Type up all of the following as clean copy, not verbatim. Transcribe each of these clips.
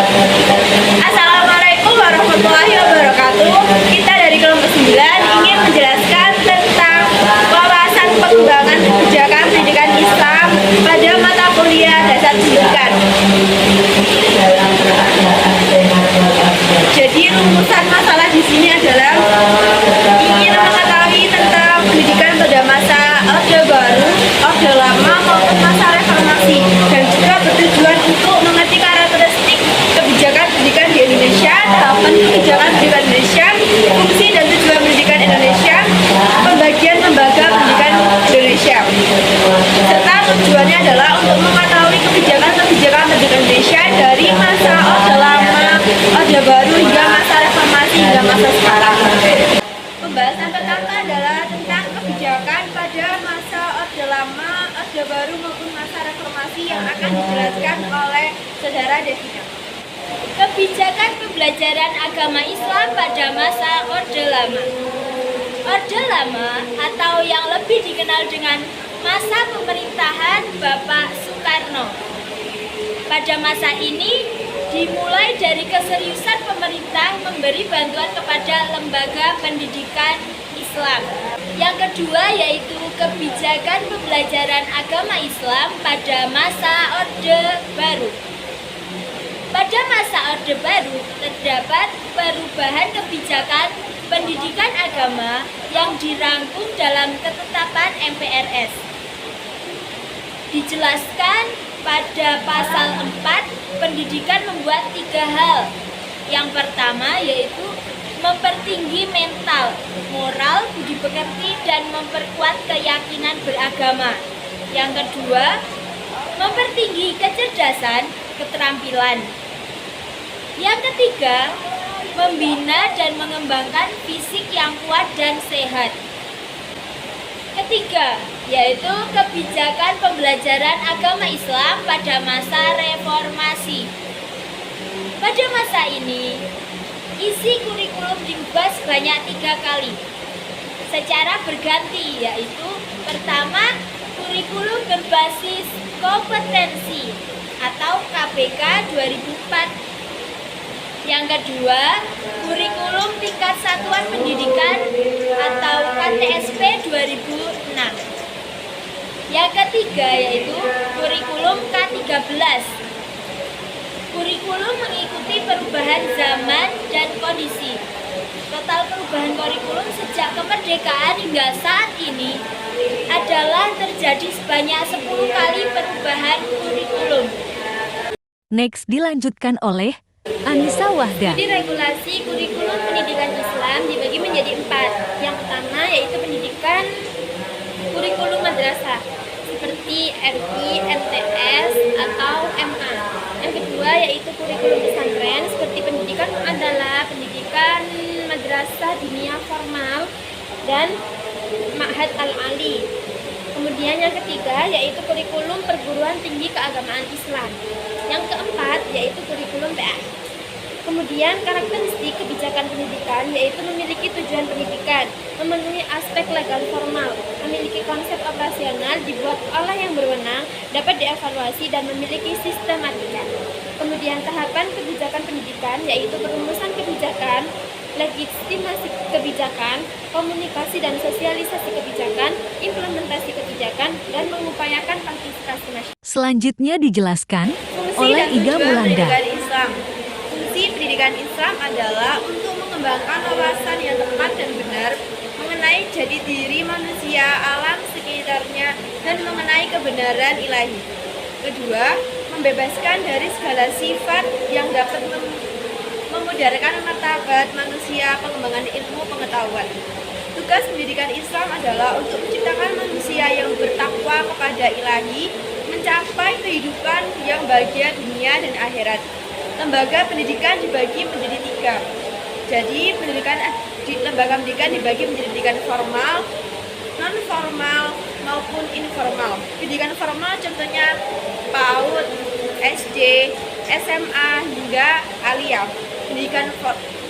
Assalamualaikum warahmatullahi wabarakatuh. Kita dari kelompok 9 ingin menjelaskan tentang wawasan pengembangan kebijakan pendidikan Islam pada mata kuliah dasar pendidikan. Jadi rumusan masalah di sini adalah ingin mengetahui tentang pendidikan pada masa Orde Baru, Orde Lama maupun masa Reformasi, dan juga bertujuan untuk mengerti karakteristik kebijakan pendidikan di Indonesia, tahapan kebijakan pendidikan Indonesia, fungsi dan tujuan pendidikan Indonesia, pembagian lembaga pendidikan Indonesia, serta tujuannya adalah untuk mengetahui kebijakan-kebijakan pendidikan Indonesia dari masa Orde Lama, Orde Baru hingga masa Reformasi hingga masa sekarang. Pembahasan pertama adalah tentang kebijakan pada masa Orde Lama, Orde Baru maupun masa Reformasi yang akan dijelaskan oleh Saudara Devina. Kebijakan pembelajaran agama Islam pada masa Orde Lama. Orde Lama atau yang lebih dikenal dengan masa pemerintahan Bapak Soekarno. Pada masa ini dimulai dari keseriusan pemerintah memberi bantuan kepada lembaga pendidikan Islam. Yang kedua yaitu kebijakan pembelajaran agama Islam pada masa Orde Baru. Pada masa Orde Baru terdapat perubahan kebijakan pendidikan agama yang dirangkum dalam ketetapan MPRS. Dijelaskan pada pasal 4, pendidikan membuat 3 hal. Yang pertama yaitu mempertinggi mental, moral, budi pekerti, dan memperkuat keyakinan beragama. Yang kedua, mempertinggi kecerdasan, keterampilan. Yang ketiga, membina dan mengembangkan fisik yang kuat dan sehat. Ketiga, yaitu kebijakan pembelajaran agama Islam pada masa Reformasi. Pada masa ini, isi kurikulum diubah sebanyak 3 kali secara berganti, yaitu pertama, kurikulum berbasis kompetensi atau KBK 2004. Yang kedua, kurikulum tingkat satuan pendidikan atau KTSP 2006. Yang ketiga yaitu kurikulum K13. Kurikulum mengikuti perubahan zaman dan kondisi. Total perubahan kurikulum sejak kemerdekaan hingga saat ini adalah terjadi sebanyak 10 kali perubahan kurikulum. Next dilanjutkan oleh Anissa Wahda. Jadi regulasi kurikulum pendidikan Islam dibagi menjadi 4. Yang pertama yaitu pendidikan kurikulum madrasah seperti MI, MTS, atau MA. Yang kedua yaitu kurikulum pesantren seperti pendidikan adalah pendidikan madrasah diniyah formal dan Ma'had Al-Ali. Kemudian yang ketiga yaitu kurikulum perguruan tinggi keagamaan Islam. Yang keempat yaitu kurikulum PA. Kemudian karakteristik kebijakan pendidikan yaitu memiliki tujuan pendidikan, memenuhi aspek legal formal, memiliki konsep operasional, dibuat oleh yang berwenang, dapat dievaluasi dan memiliki sistematika. Kemudian tahapan kebijakan pendidikan yaitu perumusan kebijakan, legitimasi kebijakan, komunikasi dan sosialisasi kebijakan, implementasi kebijakan, dan mengupayakan partisipasi masyarakat. Selanjutnya dijelaskan Fungsi oleh dan Iga tujuan Mulanda. pendidikan Islam. Fungsi pendidikan Islam adalah untuk mengembangkan wawasan yang tepat dan benar mengenai jati diri manusia, alam sekitarnya, dan mengenai kebenaran ilahi. Kedua, membebaskan dari segala sifat yang dapat memudarkan martabat manusia, pengembangan ilmu pengetahuan. Tugas pendidikan Islam adalah untuk menciptakan manusia yang bertakwa kepada ilahi, mencapai kehidupan yang bahagia dunia dan akhirat. Lembaga pendidikan dibagi menjadi 3. Jadi lembaga pendidikan dibagi menjadi pendidikan formal, non formal maupun informal. Pendidikan formal contohnya PAUD, SD, SMA hingga aliyah. Pendidikan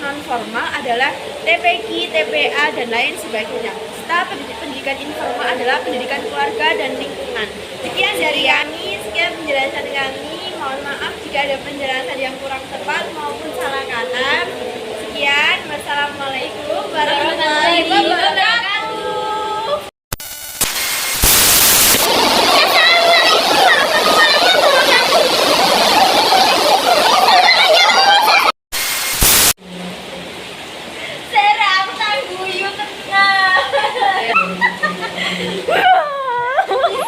non formal adalah TPQ, TPA dan lain sebagainya. Serta pendidikan informal adalah pendidikan keluarga dan lingkungan. Sekian dari kami, sekian penjelasan kami. mohon maaf jika ada penjelasan yang kurang tepat maupun salah kata. Sekian, wassalamualaikum warahmatullahi wabarakatuh. Serang tangguyu tenang.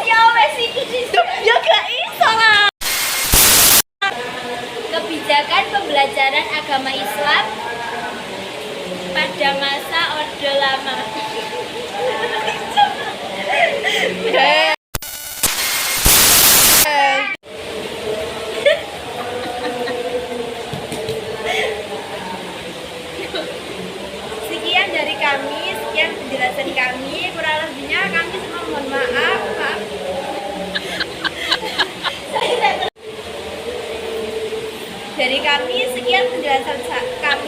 Siapa sih itu? Ya gak iso lah. Kebijakan pembelajaran agama Islam pada masa Orde Lama. Sekian dari kami, sekian penjelasan kami. Kurang lebihnya kami semua mohon maaf. Dari kami, sekian penjelasan kami.